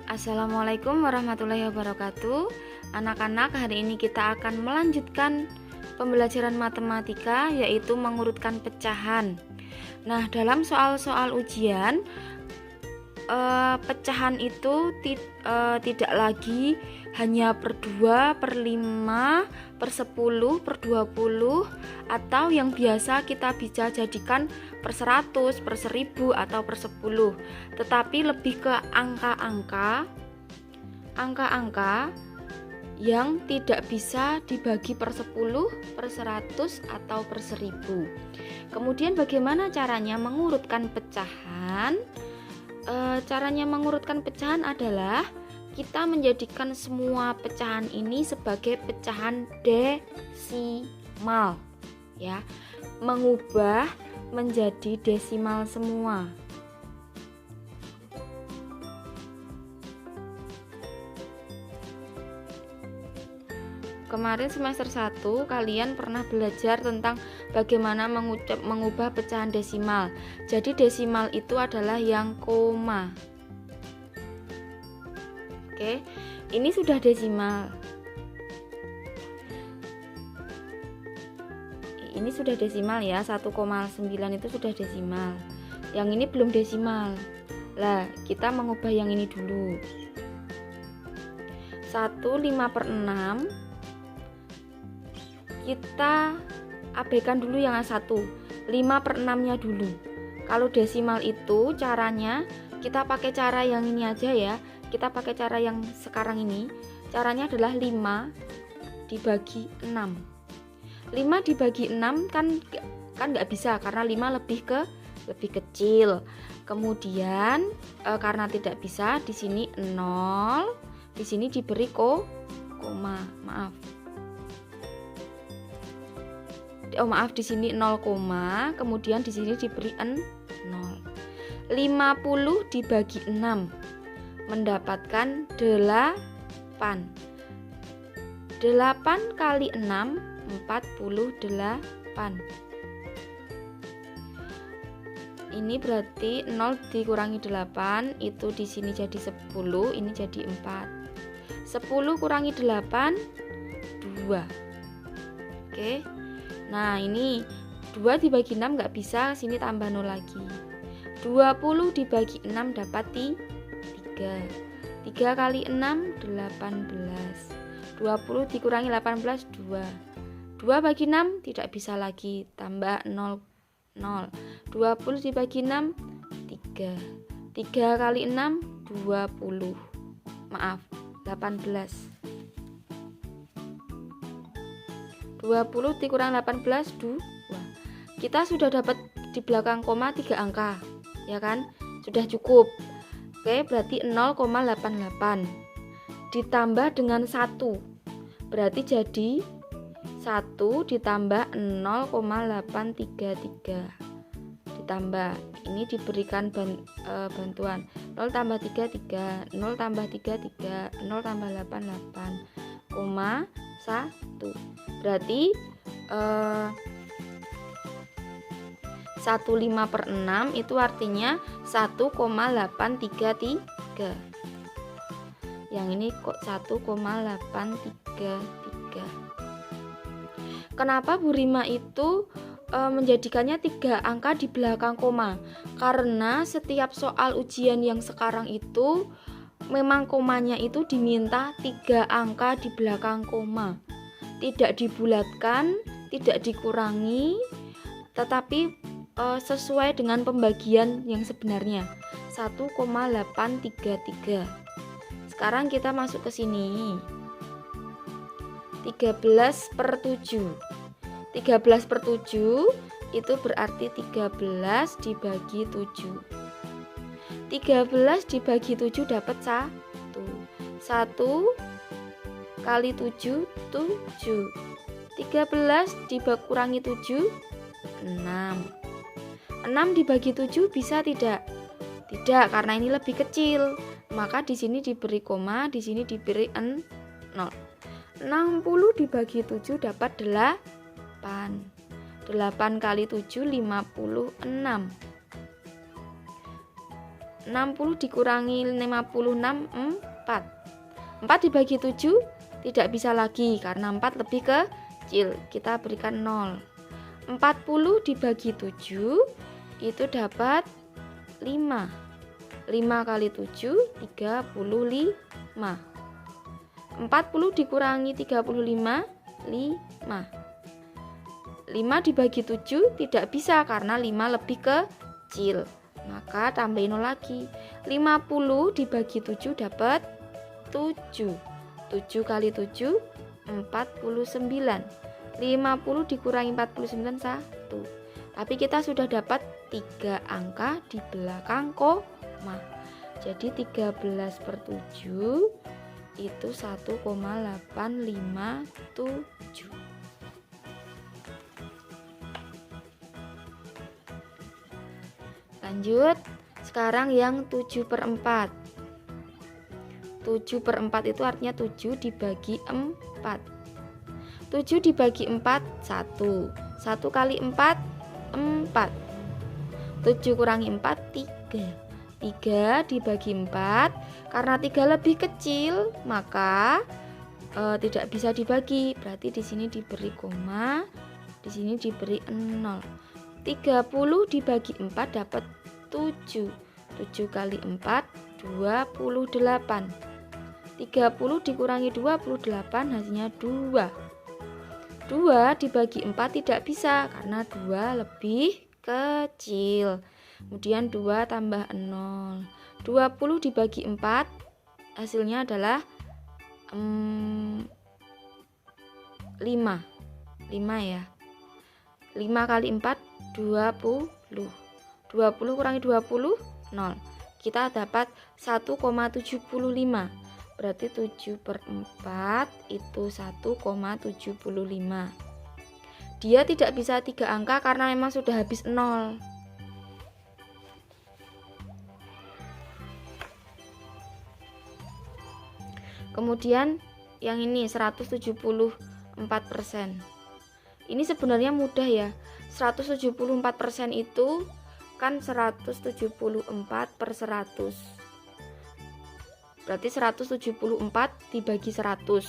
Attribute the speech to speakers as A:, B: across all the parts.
A: Assalamualaikum warahmatullahi wabarakatuh. Anak-anak, hari ini kita akan melanjutkan pembelajaran matematika, yaitu mengurutkan pecahan. Nah, dalam soal-soal ujian, pecahan itu tidak lagi hanya per 2, per 5, per 10, per 20, atau yang biasa kita bisa jadikan per 100, per 1000, atau per 10, tetapi lebih ke angka-angka yang tidak bisa dibagi per 10, per 100, atau per 1000. Kemudian bagaimana caranya mengurutkan pecahan? Caranya mengurutkan pecahan adalah kita menjadikan semua pecahan ini sebagai pecahan desimal, ya, mengubah menjadi desimal semua. Kemarin semester 1 kalian pernah belajar tentang bagaimana mengubah pecahan desimal. Jadi desimal itu adalah yang koma. Oke, ini sudah desimal. Ini sudah desimal ya, 1,9 itu sudah desimal. Yang ini belum desimal. Lah, kita mengubah yang ini dulu. 1/5/6 kita abaikan dulu yang 1, 5/6 nya dulu. Kalau desimal itu caranya kita pakai cara yang ini aja ya. Kita pakai cara yang sekarang ini. Caranya adalah 5 dibagi 6. 5 dibagi 6 kan nggak bisa, karena 5 lebih kecil. Kemudian karena tidak bisa, di sini 0, di sini diberi koma. Maaf, di sini 0, kemudian di sini diberi 0. 50 dibagi 6 mendapatkan 8. 8 kali 6 48. Ini berarti 0 dikurangi 8 itu di sini jadi 10, ini jadi 4. 10 kurangi 8 2. Oke. Nah, ini 2 dibagi 6 nggak bisa, sini tambah 0 lagi. 20 dibagi 6 dapat 3. 3 kali 6 18. 20 dikurangi 18 2. 2 bagi 6 tidak bisa lagi, tambah 0. 20 dibagi 6 3. 3 kali 6 20. Maaf, 18. 20 dikurang 18 2. Kita sudah dapat di belakang koma 3 angka, ya kan? Sudah cukup. Oke, berarti 0,88 ditambah dengan 1. Berarti jadi 1 ditambah 0,833. Ditambah, ini diberikan bantuan. 0 tambah 3 3, 0 tambah 3 3, 0 tambah 8 8, 1. Berarti 1/5/6 itu artinya 1,833. Yang ini kok 1,833. Kenapa Bu Rima itu menjadikannya 3 angka di belakang koma? Karena setiap soal ujian yang sekarang itu memang komanya itu diminta 3 angka di belakang koma. Tidak dibulatkan, tidak dikurangi, tetapi sesuai dengan pembagian yang sebenarnya, 1,833. Sekarang kita masuk ke sini. 13/7. 13/7 itu berarti 13 dibagi 7. 13 dibagi 7 dapat 1. 1 kali 7 7. 13 dikurangi 7 6. 6 dibagi 7 bisa tidak? Tidak, karena ini lebih kecil. Maka di sini diberi koma, di sini diberi 0. 60 dibagi 7 dapat 8. 8 kali 7 56. 60 dikurangi 56, 4. 4 dibagi 7 tidak bisa lagi karena 4 lebih kecil. Kita berikan 0. 40 dibagi 7 itu dapat 5. 5 kali 7 35. 40 dikurangi 35, 5. 5 dibagi 7 tidak bisa karena 5 lebih kecil. Maka tambahin 0 lagi. 50 dibagi 7 dapat 7. 7 kali 7 49. 50 dikurangi 49 1. Tapi kita sudah dapat 3 angka di belakang koma. Jadi 13/7 itu 1,857. Lanjut, sekarang yang 7/4. 7/4 itu artinya 7 dibagi 4. 7 dibagi 4, 1. 1 kali 4, 4. 7 kurangi 4, 3. 3 dibagi 4. Karena 3 lebih kecil, maka tidak bisa dibagi. Berarti di sini diberi koma, di sini diberi 0. 30 dibagi 4 dapat 7. 7 kali 4 28. 30 dikurangi 28 hasilnya 2. 2 dibagi 4 tidak bisa karena 2 lebih kecil. Kemudian 2 tambah 0. 20 dibagi 4 hasilnya adalah 5. 5 ya. 5 kali 4 20. 20 kurangi 20 0. Kita dapat 1,75. Berarti 7/4 itu 1,75. Dia tidak bisa 3 angka karena memang sudah habis 0. Kemudian yang ini 174%. Ini sebenarnya mudah ya. 174% itu kan 174/100. Berarti 174 dibagi 100.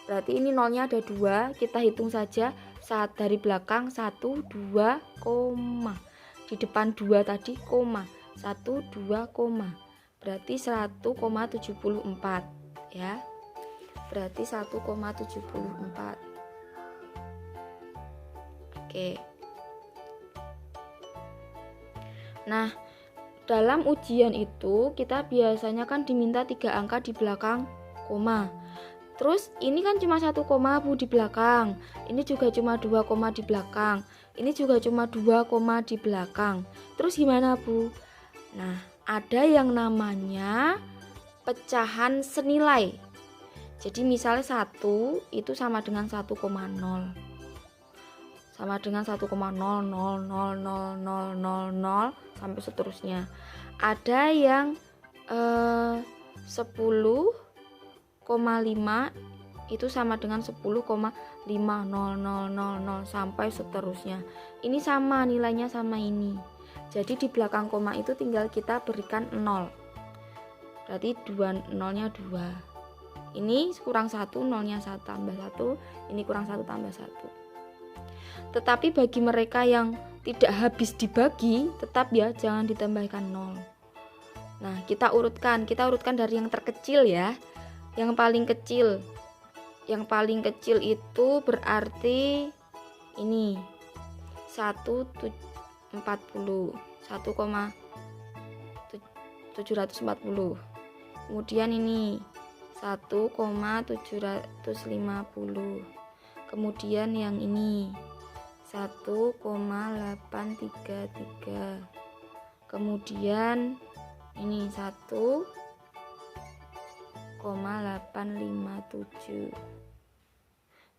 A: Berarti ini nolnya ada 2. Kita hitung saja saat dari belakang 1, 2, koma. Di depan 2 tadi koma. 1, 2, koma. Berarti 1,74 ya. Berarti 1,74. Oke. Nah, dalam ujian itu kita biasanya kan diminta 3 angka di belakang koma. Terus ini kan cuma 1 koma Bu di belakang. Ini juga cuma 2 koma di belakang. Ini juga cuma 2 koma di belakang. Terus gimana Bu? Nah, ada yang namanya pecahan senilai. Jadi misalnya 1 itu sama dengan 1,0. Sama dengan 1,0000000 sampai seterusnya. Ada yang 10,5 itu sama dengan 10,50000 sampai seterusnya. Ini sama nilainya sama ini. Jadi di belakang koma itu tinggal kita berikan 0. Berarti 2 nolnya 2. Ini kurang 1, nolnya 1 tambah 1. Ini kurang 1 tambah 1. Tetapi bagi mereka yang tidak habis dibagi, tetap ya jangan ditambahkan 0. Nah, kita urutkan dari yang terkecil ya. Yang paling kecil. Yang paling kecil itu berarti ini 140. 1,740. Kemudian ini 1,750. Kemudian yang ini 1,833. Kemudian ini 1,857.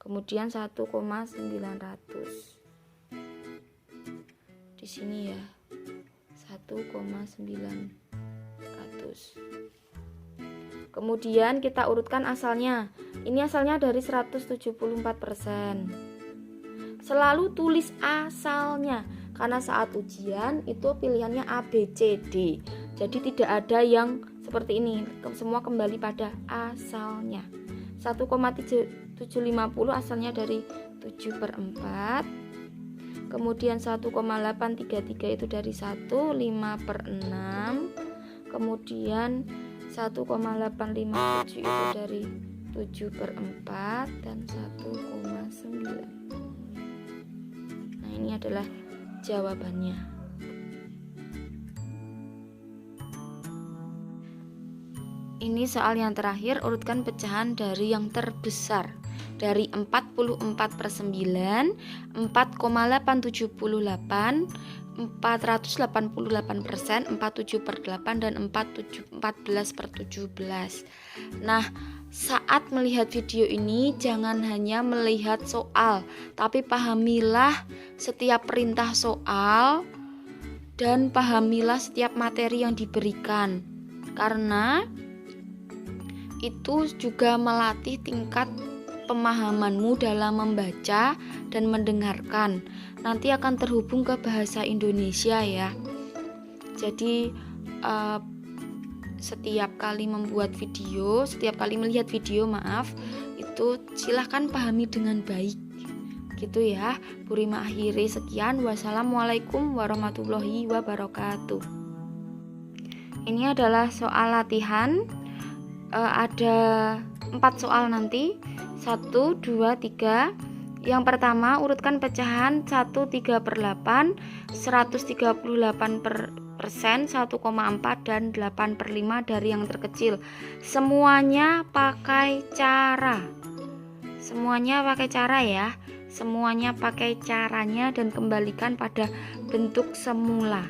A: Kemudian 1,900. Di sini ya. 1,900. Kemudian kita urutkan asalnya. Ini asalnya dari 174%. Selalu tulis asalnya, karena saat ujian itu pilihannya A, B, C, D. Jadi tidak ada yang seperti ini, semua kembali pada asalnya. 1,750 asalnya dari 7/4. Kemudian 1,833 itu dari 1, 5/6. Kemudian 1,857 itu dari 7/4 dan 1,9. Nah, ini adalah jawabannya. Ini soal yang terakhir, urutkan pecahan dari yang terbesar. Dari 44/9, 4,878, 488%, 47/8 dan 14/17. Nah, saat melihat video ini jangan hanya melihat soal, tapi pahamilah setiap perintah soal dan pahamilah setiap materi yang diberikan. Karena itu juga melatih tingkat pemahamanmu dalam membaca dan mendengarkan. Nanti akan terhubung ke bahasa Indonesia ya. Jadi setiap kali melihat video, itu silahkan pahami dengan baik. Gitu ya. Bu Rima akhiri sekian. Wassalamualaikum warahmatullahi wabarakatuh. Ini adalah soal latihan. Ada 4 soal nanti. 1, 2, 3. Yang pertama, urutkan pecahan 1, 3/8, 138%, 1,4 dan 8/5 dari yang terkecil. Semuanya pakai cara. Semuanya pakai cara ya. Semuanya pakai caranya dan kembalikan pada bentuk semula.